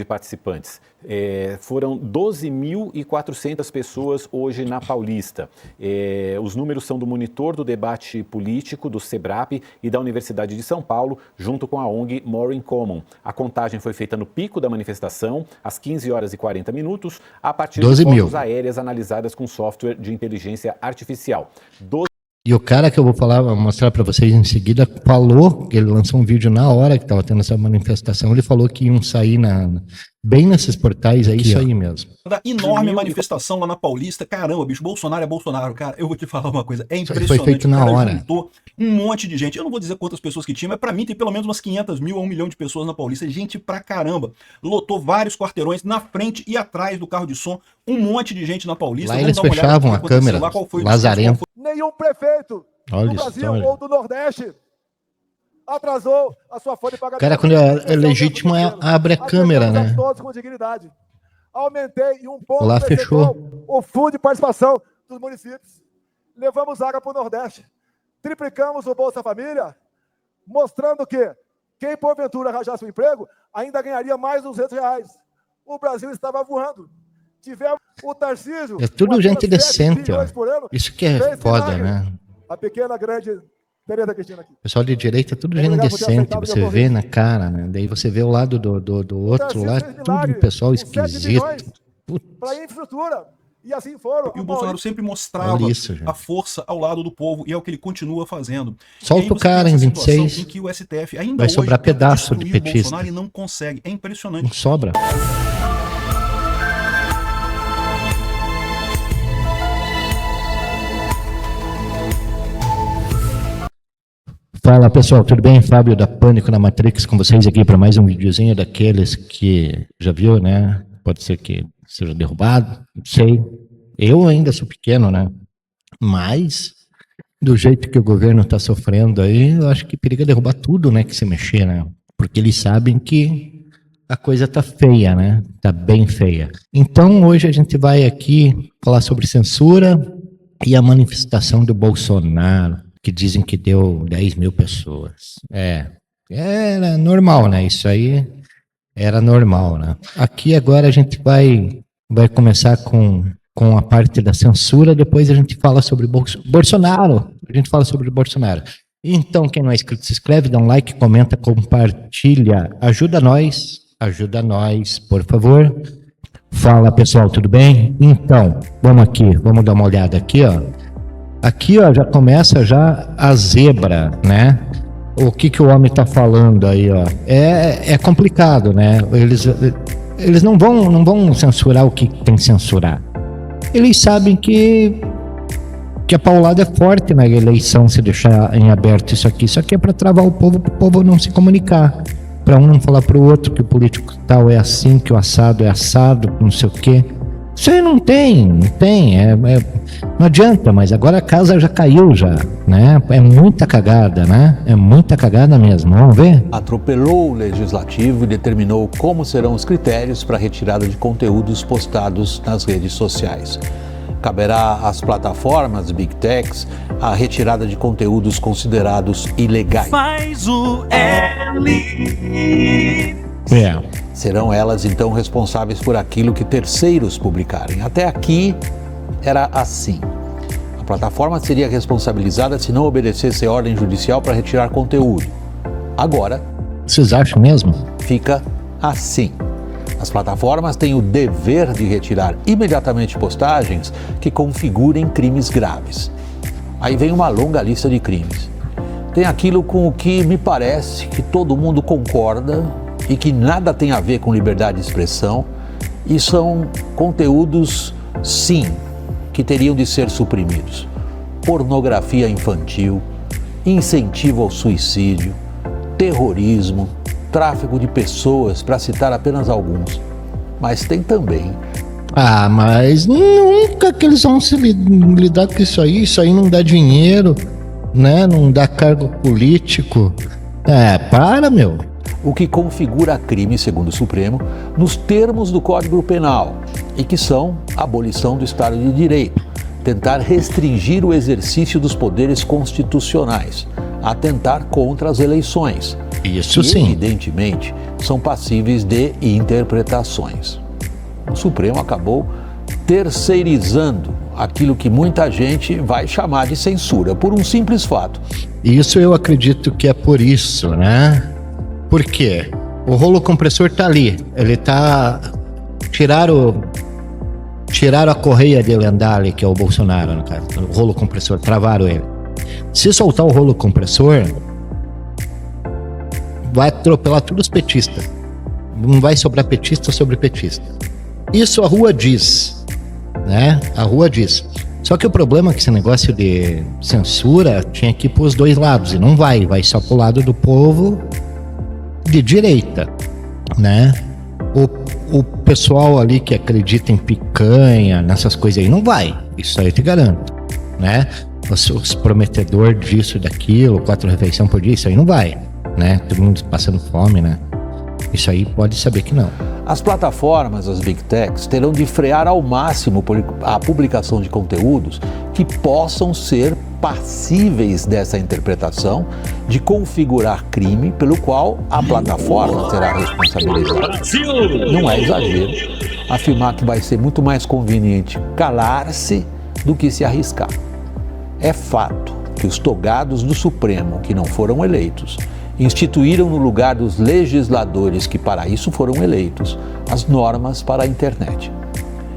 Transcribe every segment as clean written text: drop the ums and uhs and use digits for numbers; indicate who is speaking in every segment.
Speaker 1: de participantes. Foram 12.400 pessoas hoje na Paulista. Os números são do monitor do debate político, do SEBRAP e da Universidade de São Paulo, junto com a ONG More in Common. A contagem foi feita no pico da manifestação, às 15 horas e 40 minutos, a partir de fotos aéreas analisadas com software de inteligência artificial.
Speaker 2: E o cara que eu vou mostrar para vocês em seguida, falou que ele lançou um vídeo na hora que estava tendo essa manifestação, ele falou que iam sair bem nesses portais, é isso aí mesmo.
Speaker 3: Da enorme manifestação lá na Paulista, caramba, bicho, Bolsonaro é Bolsonaro, cara, eu vou te falar uma coisa, é impressionante.
Speaker 2: Foi feito na hora.
Speaker 3: Juntou um monte de gente, eu não vou dizer quantas pessoas que tinha, mas pra mim tem pelo menos umas 500 mil a 1 milhão de pessoas na Paulista, gente pra caramba. Lotou vários quarteirões na frente e atrás do carro de som, um monte de gente na Paulista.
Speaker 2: Lá eles fechavam a câmera, lazarento.
Speaker 4: Nenhum prefeito do Brasil ou do Nordeste atrasou a sua folha de pagamento.
Speaker 2: Cara, quando é legítimo, abre a câmera, né?
Speaker 4: Todos com dignidade. Aumentei em um ponto
Speaker 2: lá fechou
Speaker 4: o fundo de participação dos municípios. Levamos água para o Nordeste. Triplicamos o Bolsa Família, mostrando que quem porventura arranjasse um emprego ainda ganharia mais R$200. O Brasil estava voando. Tivemos o Tarcísio.
Speaker 2: É tudo gente decente, ó. Isso que é foda, né?
Speaker 4: A pequena, grande Tereza Cristina aqui.
Speaker 2: Pessoal de direita, tudo gente decente. Você vê na cara, né? Daí você vê o lado do outro lá, tudo pessoal esquisito.
Speaker 4: Para a infraestrutura. E assim foram.
Speaker 3: E o Bolsonaro sempre mostrava a força ao lado do povo, e é o que ele continua fazendo.
Speaker 2: Solta o cara em 26,
Speaker 3: em que o STF ainda
Speaker 2: vai sobrar pedaço de petista.
Speaker 3: Bolsonaro e não consegue. É impressionante.
Speaker 2: Não sobra. Fala pessoal, tudo bem? Fábio da Pânico na Matrix com vocês aqui para mais um videozinho daqueles que já viu, né? Pode ser que seja derrubado, não sei. Eu ainda sou pequeno, né? Mas, do jeito que o governo está sofrendo aí, eu acho que periga derrubar tudo, né? Que se mexer, né? Porque eles sabem que a coisa tá feia, né? Tá bem feia. Então, hoje a gente vai aqui falar sobre censura e a manifestação do Bolsonaro, que dizem que deu 10 mil pessoas. Era normal, né? Isso aí era normal, né? Aqui agora a gente vai começar com a parte da censura, depois a gente fala sobre Bolsonaro. A gente fala sobre Bolsonaro. Então, quem não é inscrito, se inscreve, dá um like, comenta, compartilha. Ajuda nós, por favor. Fala, pessoal, tudo bem? Então, vamos dar uma olhada aqui, ó. Aqui, ó, já começa a zebra, né? O que o homem tá falando aí, ó. É complicado, né? Eles não vão censurar o que tem que censurar. Eles sabem que a paulada é forte na eleição se deixar em aberto isso aqui. Isso aqui é para travar o povo não se comunicar. Para um não falar pro outro que o político tal é assim, que o assado é assado, não sei o quê. Isso aí não tem, não adianta, mas agora a casa já caiu né? É muita cagada, né? É muita cagada mesmo, vamos ver?
Speaker 5: Atropelou o Legislativo e determinou como serão os critérios para a retirada de conteúdos postados nas redes sociais. Caberá às plataformas Big Techs a retirada de conteúdos considerados ilegais.
Speaker 6: Faz o L.
Speaker 5: Serão elas, então, responsáveis por aquilo que terceiros publicarem. Até aqui era assim. A plataforma seria responsabilizada se não obedecesse a ordem judicial para retirar conteúdo. Agora...
Speaker 2: Vocês acham mesmo?
Speaker 5: Fica assim. As plataformas têm o dever de retirar imediatamente postagens que configurem crimes graves. Aí vem uma longa lista de crimes. Tem aquilo com o que me parece que todo mundo concorda e que nada tem a ver com liberdade de expressão, e são conteúdos, sim, que teriam de ser suprimidos. Pornografia infantil, incentivo ao suicídio, terrorismo, tráfico de pessoas, para citar apenas alguns. Mas tem também...
Speaker 2: mas nunca que eles vão se lidar com isso aí não dá dinheiro, né? Não dá cargo político. Meu.
Speaker 5: O que configura crime, segundo o Supremo, nos termos do Código Penal, e que são a abolição do Estado de Direito, tentar restringir o exercício dos poderes constitucionais, atentar contra as eleições,
Speaker 2: Isso
Speaker 5: que,
Speaker 2: sim.
Speaker 5: evidentemente, são passíveis de interpretações. O Supremo acabou terceirizando aquilo que muita gente vai chamar de censura, por um simples fato.
Speaker 2: Isso eu acredito que é por isso, né? Por quê? O rolo compressor tá ali, ele tá... Tiraram a correia dele andar ali, que é o Bolsonaro, no caso. O rolo compressor, travaram ele. Se soltar o rolo compressor, vai atropelar todos os petistas. Não vai sobrar petista sobre petista. Isso a rua diz, né? A rua diz. Só que o problema é que esse negócio de censura tinha que ir pros dois lados, e não vai só pro lado do povo de direita, né? O pessoal ali que acredita em picanha, nessas coisas aí, não vai. Isso aí eu te garanto, né? Os prometedores disso, daquilo, 4 refeições por dia, isso aí não vai, né? Todo mundo passando fome, né? Isso aí pode saber que não.
Speaker 5: As plataformas, as Big Techs, terão de frear ao máximo a publicação de conteúdos que possam ser passíveis dessa interpretação de configurar crime pelo qual a plataforma será responsabilizada. Não é exagero afirmar que vai ser muito mais conveniente calar-se do que se arriscar. É fato que os togados do Supremo, que não foram eleitos, instituíram no lugar dos legisladores que para isso foram eleitos as normas para a internet.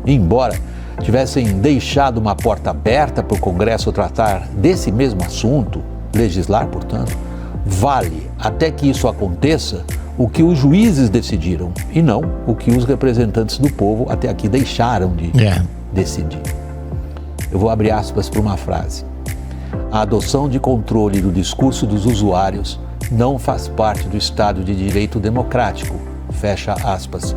Speaker 5: Embora tivessem deixado uma porta aberta para o Congresso tratar desse mesmo assunto, legislar, portanto, vale até que isso aconteça o que os juízes decidiram e não o que os representantes do povo até aqui deixaram de decidir. Eu vou abrir aspas para uma frase. A adoção de controle do discurso dos usuários não faz parte do Estado de Direito democrático, fecha aspas,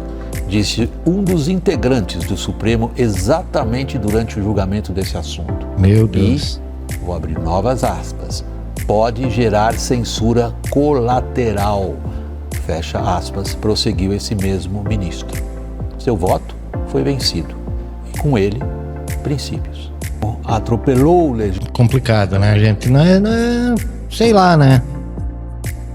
Speaker 5: disse um dos integrantes do Supremo exatamente durante o julgamento desse assunto.
Speaker 2: Meu Deus.
Speaker 5: E, vou abrir novas aspas, pode gerar censura colateral, fecha aspas, prosseguiu esse mesmo ministro. Seu voto foi vencido e com ele, princípios. Atropelou o legislativo.
Speaker 2: Complicado, né, gente? Não é, sei lá, né?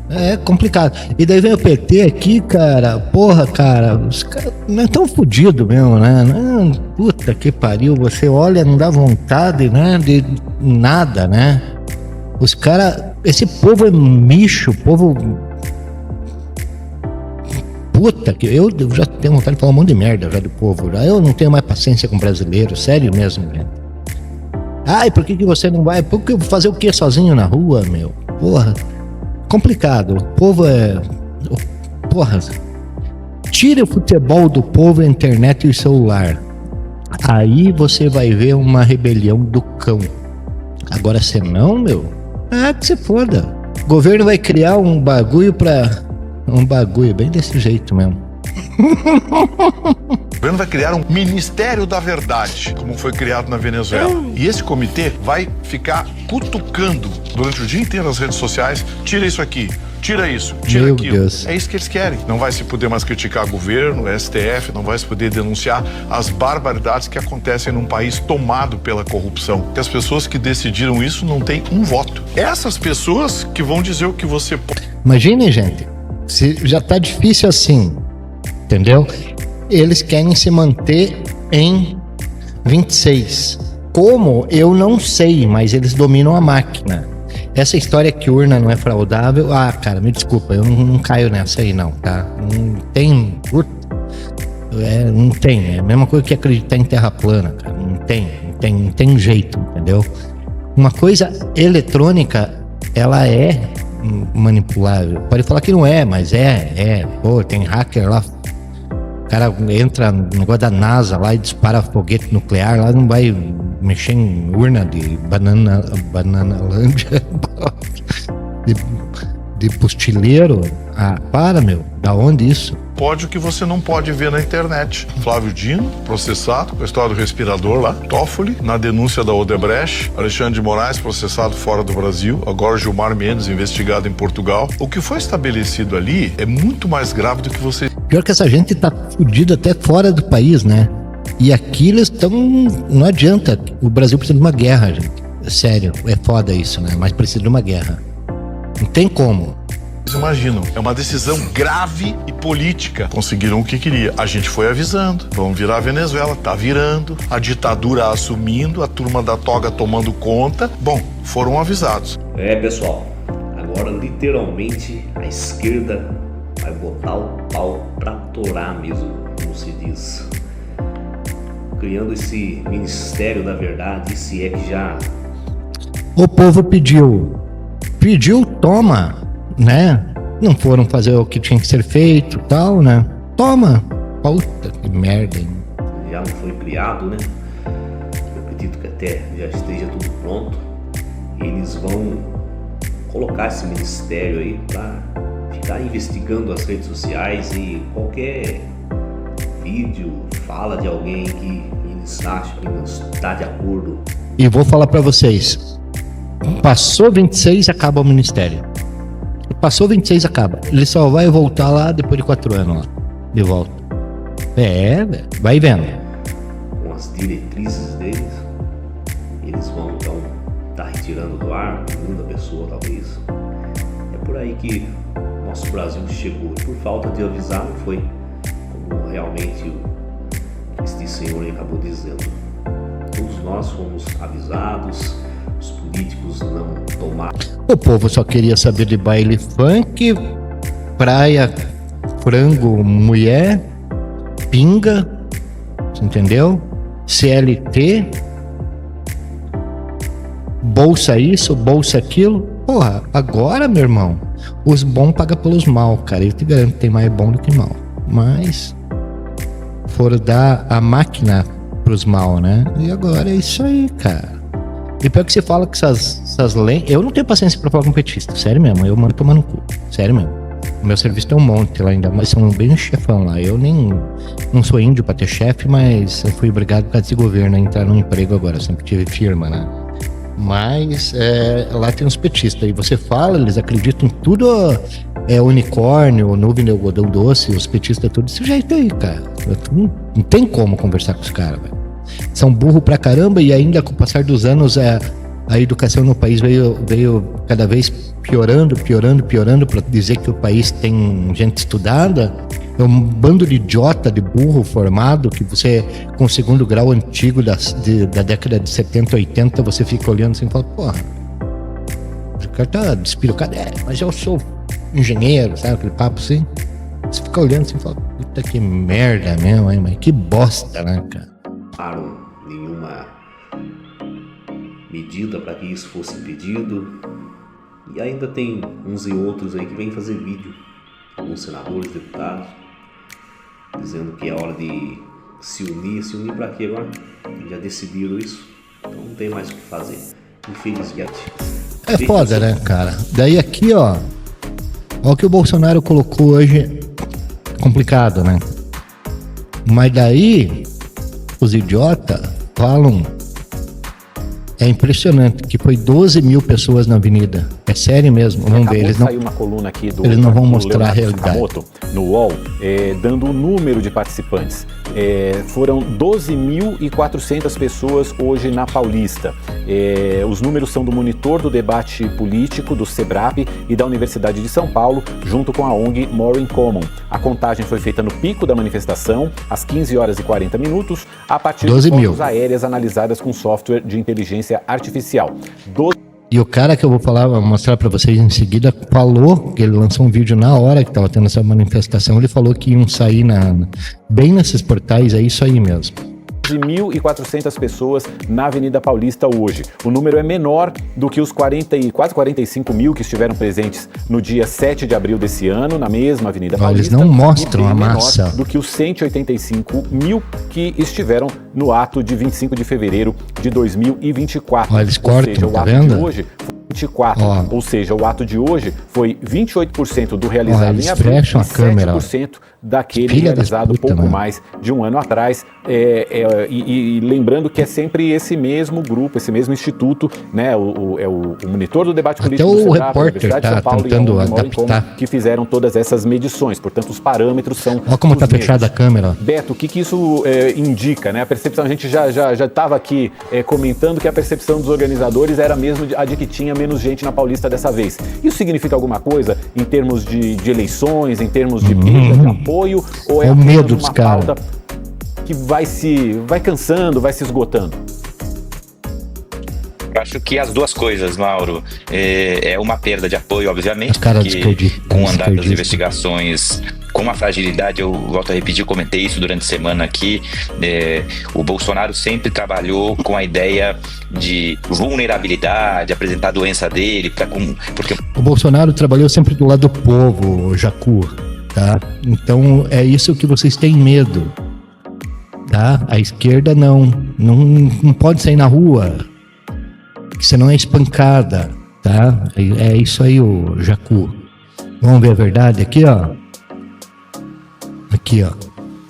Speaker 2: É complicado. E daí vem o PT aqui, cara. Porra, cara, os caras não é tão fodido mesmo, né? Não, puta que pariu. Você olha, não dá vontade, né? De nada, né? Os caras. Esse povo é micho, povo. Puta que. Eu já tenho vontade de falar um monte de merda já do povo. Eu não tenho mais paciência com brasileiro, sério mesmo, gente. Ai, por que você não vai? Porque eu vou fazer o que sozinho na rua, meu? Porra. Complicado, o povo é... Porra, tira o futebol do povo, a internet e o celular. Aí você vai ver uma rebelião do cão. Agora se não, meu, que se foda. O governo vai criar um bagulho bem desse jeito mesmo.
Speaker 6: O governo vai criar um Ministério da Verdade, como foi criado na Venezuela. E esse comitê vai ficar cutucando durante o dia inteiro nas redes sociais. Tira isso aqui, tira isso, tira
Speaker 2: Meu
Speaker 6: aquilo.
Speaker 2: Deus.
Speaker 6: É isso que eles querem. Não vai se poder mais criticar o governo, o STF, não vai se poder denunciar as barbaridades que acontecem num país tomado pela corrupção. Que as pessoas que decidiram isso não têm um voto. Essas pessoas que vão dizer o que você pode.
Speaker 2: Imagine, gente, se já tá difícil assim, entendeu? Eles querem se manter em 26. Como? Eu não sei, mas eles dominam a máquina. Essa história que urna não é fraudável, cara, me desculpa, eu não caio nessa aí não, tá? Não tem... não tem, é a mesma coisa que acreditar em terra plana, cara. Não tem jeito, entendeu? Uma coisa eletrônica, ela é manipulável. Pode falar que não é, mas Pô, tem hacker lá. O cara entra no negócio da NASA lá e dispara foguete nuclear, lá não vai mexer em urna de bananalândia de postileiro. Para, meu, da onde isso?
Speaker 6: Pode o que você não pode ver na internet. Flávio Dino, processado com a história do respirador lá. Toffoli, na denúncia da Odebrecht. Alexandre de Moraes, processado fora do Brasil. Agora Gilmar Mendes, investigado em Portugal. O que foi estabelecido ali é muito mais grave do que você...
Speaker 2: Pior que essa gente tá fudida até fora do país, né? E aqui eles estão... Não adianta. O Brasil precisa de uma guerra, gente. Sério, é foda isso, né? Mas precisa de uma guerra. Não tem como.
Speaker 6: Vocês imaginam, é uma decisão grave e política. Conseguiram o que queria. A gente foi avisando. Vamos virar a Venezuela. Tá virando. A ditadura assumindo. A turma da toga tomando conta. Bom, foram avisados.
Speaker 7: Pessoal, agora literalmente a esquerda vai botar o pau pra torar mesmo, como se diz. Criando esse Ministério da Verdade, se é que já...
Speaker 2: O povo pediu, toma, né? Não foram fazer o que tinha que ser feito, tal, né? Toma. Puta que merda, hein?
Speaker 7: Já não foi criado, né? Eu acredito que até já esteja tudo pronto. Eles vão colocar esse ministério aí pra ficar investigando as redes sociais e qualquer vídeo, fala de alguém que eles acham que não está de acordo.
Speaker 2: E vou falar pra vocês. Passou 26, acaba o ministério. Passou 26, acaba. Ele só vai voltar lá depois de 4 anos lá. De volta. Vai vendo.
Speaker 7: Com as diretrizes deles, eles vão então estar retirando do ar, segunda pessoa talvez. É por aí que nosso Brasil chegou. E por falta de avisar, não foi como realmente este senhor acabou dizendo. Todos nós fomos avisados. Os políticos não tomaram.
Speaker 2: O povo só queria saber de baile funk, praia, frango, mulher, pinga, entendeu? CLT, bolsa isso, bolsa aquilo. Porra, agora, meu irmão, os bons pagam pelos mal, cara. Eu te garanto que tem mais bom do que mal. Mas foram dar a máquina pros mal, né? E agora é isso aí, cara. E pior que você fala que essas leis... Eu não tenho paciência pra falar com petista, sério mesmo. Eu mando tomar no cu, sério mesmo. O meu serviço tem um monte lá ainda, mas são bem chefão lá. Eu nem... Não sou índio pra ter chefe, mas eu fui obrigado por causa desse governo a entrar no emprego agora. Eu sempre tive firma, né? Mas lá tem uns petistas. E você fala, eles acreditam em tudo... unicórnio, nuvem de algodão doce, os petistas, tudo desse jeito aí, cara. Não tem como conversar com os caras, velho. São burro pra caramba e ainda com o passar dos anos a educação no país veio cada vez piorando para dizer que o país tem gente estudada. É um bando de idiota, de burro formado que você, com o segundo grau antigo da década de 70, 80, você fica olhando assim e fala, porra, o cara tá despirocado, mas eu sou engenheiro, sabe, aquele papo assim. Você fica olhando assim e fala, puta que merda mesmo, hein, mas que bosta, né, cara?
Speaker 7: Nenhuma medida para que isso fosse impedido. E ainda tem uns e outros aí que vêm fazer vídeo, alguns senadores, deputados, dizendo que é hora de se unir para quê agora? Já decidiram isso, então não tem mais o que fazer, infelizmente.
Speaker 2: É foda, né, cara? Daí aqui, ó o que o Bolsonaro colocou hoje, complicado, né? Mas daí os idiotas falam, é impressionante, que foi 12 mil pessoas na avenida. É sério mesmo, vamos ver. Eles não,
Speaker 1: uma coluna aqui
Speaker 2: eles não vão mostrar a realidade.
Speaker 1: No UOL, dando o número de participantes. Foram 12.400 pessoas hoje na Paulista. Os números são do monitor do debate político, do SEBRAP e da Universidade de São Paulo, junto com a ONG More in Common. A contagem foi feita no pico da manifestação, às 15 horas e 40 minutos, a partir de fotos aéreas analisadas com software de inteligência artificial.
Speaker 2: E o cara que eu vou mostrar para vocês em seguida, falou que ele lançou um vídeo na hora que estava tendo essa manifestação. Ele falou que iam sair bem nesses portais, é isso aí mesmo.
Speaker 1: 1.400 pessoas na Avenida Paulista hoje. O número é menor do que os quase 45 mil que estiveram presentes no dia 7 de abril desse ano, na mesma Avenida Paulista.
Speaker 2: Eles não mostram a massa.
Speaker 1: Do que os 185 mil que estiveram no ato de 25 de fevereiro de 2024.
Speaker 2: Eles cortam, tá vendo?
Speaker 1: Hoje, 24, ou seja, o ato de hoje foi 28% do realizado em abril e 7% daquele realizado pouco mais de um ano atrás. E lembrando que é sempre esse mesmo grupo, esse mesmo instituto, né, o monitor do debate político
Speaker 2: do
Speaker 1: SEBRAP,
Speaker 2: repórter está tentando adaptar,
Speaker 1: que fizeram todas essas medições. Portanto, os parâmetros são...
Speaker 2: Olha como está fechada a câmera.
Speaker 1: Beto, o que isso indica, né? A percepção, a gente já estava aqui comentando que a percepção dos organizadores era mesmo a de que tinha menos gente na Paulista dessa vez. Isso significa alguma coisa em termos de eleições, em termos de briga, de apoio? Ou é
Speaker 2: o medo
Speaker 1: apenas
Speaker 2: dos
Speaker 1: uma
Speaker 2: caras
Speaker 1: pauta que vai cansando, vai se esgotando?
Speaker 8: Eu acho que as duas coisas, Mauro. É uma perda de apoio, obviamente,
Speaker 2: porque
Speaker 8: com o andar das investigações, com a fragilidade, eu volto a repetir, comentei isso durante a semana aqui, o Bolsonaro sempre trabalhou com a ideia de vulnerabilidade, apresentar a doença dele, porque
Speaker 2: o Bolsonaro trabalhou sempre do lado do povo, Jacu, tá? Então é isso que vocês têm medo, tá? A esquerda não pode sair na rua, que você não é espancada, tá? É isso aí, o Jacu. Vamos ver a verdade aqui, ó. Aqui, ó.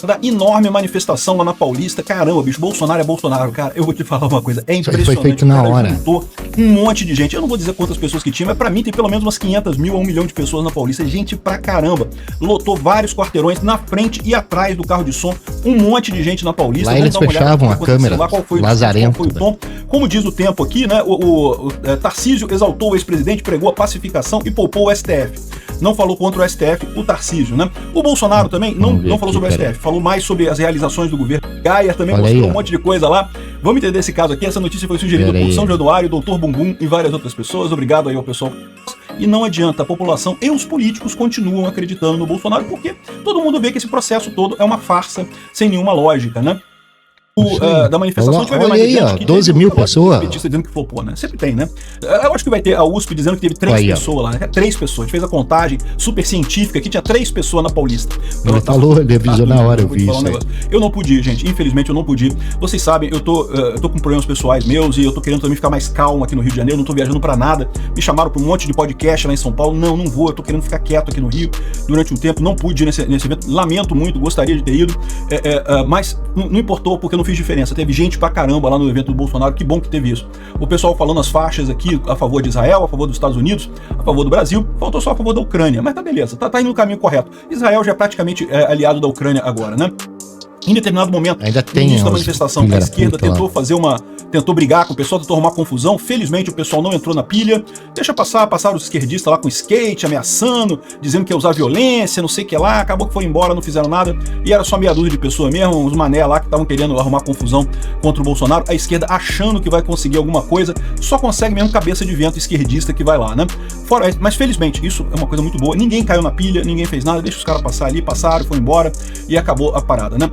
Speaker 3: Da enorme manifestação lá na Paulista. Caramba, bicho, Bolsonaro é Bolsonaro, cara. Eu vou te falar uma coisa, é impressionante.
Speaker 2: Foi feito na hora.
Speaker 3: Juntou um monte de gente. Eu não vou dizer quantas pessoas que tinha, mas pra mim tem pelo menos umas 500 mil a 1 milhão de pessoas na Paulista. Gente pra caramba. Lotou vários quarteirões na frente e atrás do carro de som. Um monte de gente na Paulista.
Speaker 2: Lá eles fechavam a câmera.
Speaker 3: Lá, qual foi
Speaker 2: Lazarento.
Speaker 3: o tom. Como diz o tempo aqui, né? O Tarcísio exaltou o ex-presidente, pregou a pacificação e poupou o STF. Não falou contra o STF, o Tarcísio, né? O Bolsonaro também não falou sobre o STF, falou mais sobre as realizações do governo. Gaia também mostrou um monte de coisa lá. Vamos entender esse caso aqui. Essa notícia foi sugerida por São Januário, Dr. Bumbum e várias outras pessoas. Obrigado aí ao pessoal. E não adianta, a população e os políticos continuam acreditando no Bolsonaro, porque todo mundo vê que esse processo todo é uma farsa, sem nenhuma lógica, né? Da manifestação,
Speaker 2: olha aí, ó, 12 mil pessoas.
Speaker 3: Petista dizendo que flopou, né? Sempre tem, né? Eu acho que vai ter a USP dizendo que teve 3 pessoas lá, né? 3 pessoas. A gente fez a contagem super científica que tinha 3 pessoas na Paulista.
Speaker 2: Ele avisou na hora, eu vi isso aí.
Speaker 3: Eu não pude, gente. Infelizmente eu não pude. Vocês sabem, eu tô com problemas pessoais meus e eu tô querendo também ficar mais calmo aqui no Rio de Janeiro. Não tô viajando pra nada. Me chamaram pra um monte de podcast lá em São Paulo. Não vou. Eu tô querendo ficar quieto aqui no Rio durante um tempo. Não pude ir nesse evento. Lamento muito, gostaria de ter ido. Mas não importou porque eu não fiz diferença. Teve gente pra caramba lá no evento do Bolsonaro, que bom que teve isso. O pessoal falando as faixas aqui a favor de Israel, a favor dos Estados Unidos, a favor do Brasil, faltou só a favor da Ucrânia, mas tá beleza, tá indo no caminho correto. Israel já é praticamente aliado da Ucrânia agora, né? Em determinado momento,
Speaker 2: ainda
Speaker 3: no início da manifestação, a esquerda tentou brigar com o pessoal, tentou arrumar confusão. Felizmente o pessoal não entrou na pilha. Deixa passaram os esquerdistas lá com skate, ameaçando, dizendo que ia usar violência, não sei o que lá. Acabou que foi embora, não fizeram nada. E era só meia dúzia de pessoas mesmo, uns mané lá que estavam querendo arrumar confusão contra o Bolsonaro. A esquerda achando que vai conseguir alguma coisa, só consegue mesmo cabeça de vento esquerdista que vai lá, né? Mas felizmente, isso é uma coisa muito boa. Ninguém caiu na pilha, ninguém fez nada. Deixa os caras passar ali, passaram, foram embora e acabou a parada, né?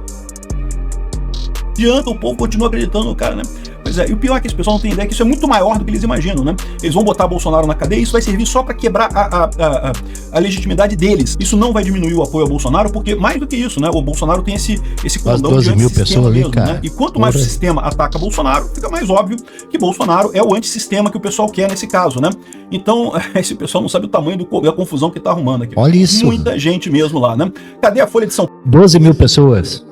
Speaker 3: Adianta, o povo continua acreditando no cara, né? Pois é, e o pior é que esse pessoal não tem ideia que isso é muito maior do que eles imaginam, né? Eles vão botar Bolsonaro na cadeia e isso vai servir só para quebrar a legitimidade deles. Isso não vai diminuir o apoio ao Bolsonaro, porque mais do que isso, né? O Bolsonaro tem esse condão de
Speaker 2: 12 mil pessoas ali,
Speaker 3: mesmo,
Speaker 2: cara.
Speaker 3: Né? E quanto mais o sistema ataca Bolsonaro, fica mais óbvio que Bolsonaro é o antissistema que o pessoal quer nesse caso, né? Então, esse pessoal não sabe o tamanho da confusão que tá arrumando aqui.
Speaker 2: Olha isso.
Speaker 3: Muita gente mesmo lá, né? Cadê a Folha de São Paulo?
Speaker 2: 12 mil pessoas.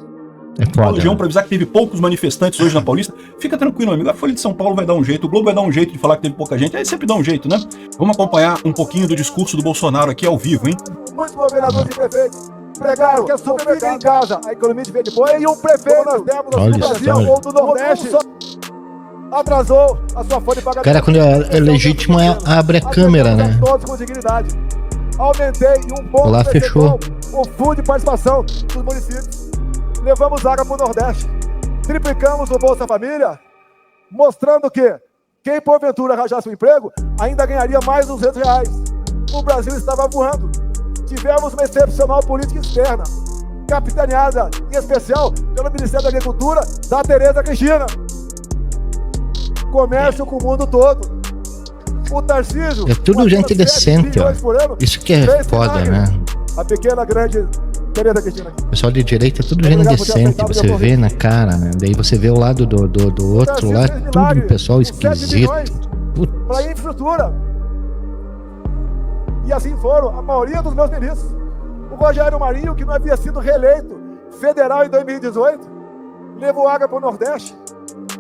Speaker 2: É foda.
Speaker 3: Para avisar que teve poucos manifestantes hoje na Paulista. Fica tranquilo, amigo. A Folha de São Paulo vai dar um jeito. O Globo vai dar um jeito de falar que teve pouca gente. Aí sempre dá um jeito, né? Vamos acompanhar um pouquinho do discurso do Bolsonaro aqui ao vivo, hein?
Speaker 4: Muitos governadores e prefeitos pregaram que a sua fica em casa, a economia de depois, e um prefeito do Brasil ou do Nordeste atrasou a sua folha de pagamento.
Speaker 2: Cara, quando é legítimo, abre a câmera, né?
Speaker 4: Todos com dignidade. Aumentei em um ponto
Speaker 2: lá fechou
Speaker 4: o fundo de participação dos municípios. Levamos água para o Nordeste. Triplicamos o Bolsa Família, mostrando que quem porventura arranjasse um emprego ainda ganharia mais R$200. O Brasil estava voando. Tivemos uma excepcional política externa, capitaneada em especial pelo Ministério da Agricultura da Tereza Cristina. Comércio com o mundo todo. O Tarcísio...
Speaker 2: É tudo gente decente, ó. Isso que é foda, né?
Speaker 4: A pequena, grande Tereza Cristina aqui.
Speaker 2: O pessoal de direita é tudo gente decente, você vê na cara, né? Daí você vê o lado do outro lá, tudo pessoal esquisito.
Speaker 4: Para infraestrutura. E assim foram a maioria dos meus ministros. O Rogério Marinho, que não havia sido reeleito federal em 2018, levou água para o Nordeste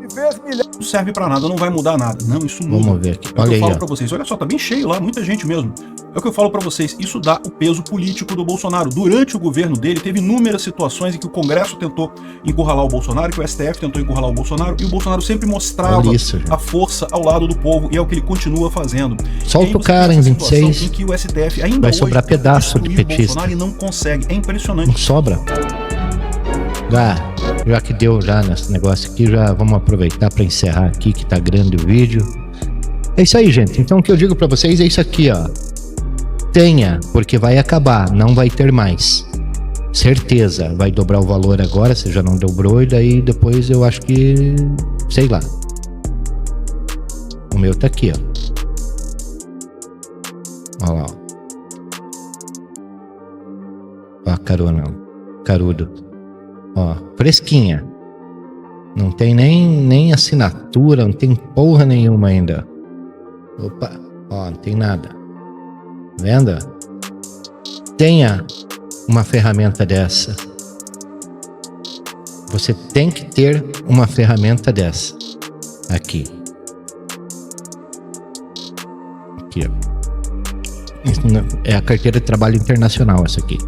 Speaker 4: e fez milhares.
Speaker 3: Não serve para nada, não vai mudar nada. Não, isso muda.
Speaker 2: Vamos ver aqui.
Speaker 3: Eu
Speaker 2: Olha aí,
Speaker 3: falo para vocês, olha só, tá bem cheio lá, muita gente mesmo. É o que eu falo para vocês, isso dá o peso político do Bolsonaro. Durante o governo dele, teve inúmeras situações em que o Congresso tentou encurralar o Bolsonaro, que o STF tentou encurralar o Bolsonaro, e o Bolsonaro sempre mostrava a força ao lado do povo, e é o que ele continua fazendo.
Speaker 2: Solta o cara em 26,
Speaker 3: em que o STF ainda
Speaker 2: vai sobrar pedaço de petista.
Speaker 3: E não consegue, é impressionante.
Speaker 2: Não sobra. Já que deu já nesse negócio aqui, já vamos aproveitar para encerrar aqui, que tá grande o vídeo. É isso aí, gente. Então o que eu digo para vocês é isso aqui, ó. Tenha, porque vai acabar, não vai ter mais. Certeza, vai dobrar o valor agora, se já não dobrou, e daí depois eu acho que, sei lá. O meu tá aqui, ó. Olha lá, ó. Ó, carudo. Ó, fresquinha. Não tem nem assinatura, não tem porra nenhuma ainda. Opa, ó, não tem nada. Venda? Tenha uma ferramenta dessa. Você tem que ter uma ferramenta dessa. Aqui. Aqui, ó. É a carteira de trabalho internacional, essa aqui.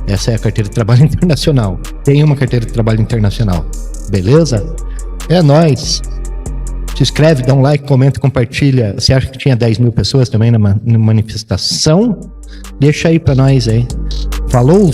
Speaker 2: Essa é a carteira de trabalho internacional. Tem uma carteira de trabalho internacional. Beleza? É nóis. Se inscreve, dá um like, comenta, compartilha. Você acha que tinha 10 mil pessoas também na manifestação? Deixa aí pra nós aí. Falou!